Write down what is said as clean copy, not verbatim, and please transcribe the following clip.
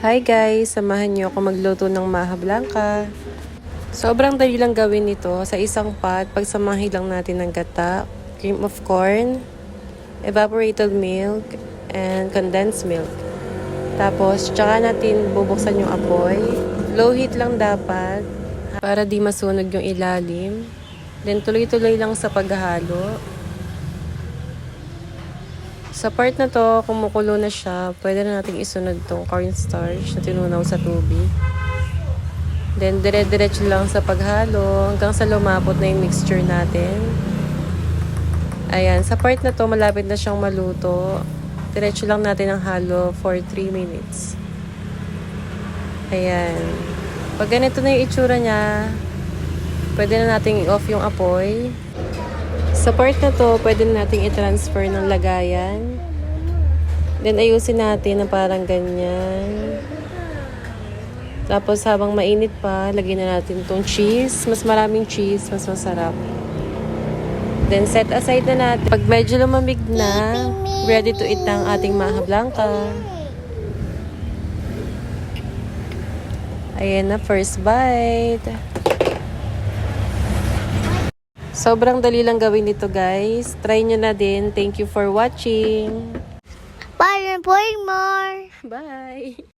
Hi guys! Samahan niyo ako magluto ng maha blanca. Sobrang dali lang gawin ito. Sa isang pot, pagsamahin lang natin ng gata, cream of corn, evaporated milk, and condensed milk. Tapos, tsaka natin bubuksan yung apoy. Low heat lang dapat para di masunog yung ilalim. Then, tuloy-tuloy lang sa paghahalo. Sa part na to, kumukulo na siya, pwede na nating isunod tong cornstarch na tinunaw sa tubig. Then, dire-diretso lang sa paghalo hanggang sa lumapot na yung mixture natin. Ayan, sa part na to, malapit na siyang maluto. Diretso lang natin ang halo for 3 minutes. Ayan. Pag ganito na yung itsura niya, pwede na nating i-off yung apoy. Sa part na to, pwede na nating i-transfer ng lagayan. Then, ayusin natin na parang ganyan. Tapos, habang mainit pa, lagyan na natin tong cheese. Mas maraming cheese, mas masarap. Then, set aside na natin. Pag medyo lumamig na, ready to eat na ang ating maha blanca. Ayan na, first bite. Sobrang dali lang gawin ito, guys. Try nyo na din. Thank you for watching. Bye and play more. Bye!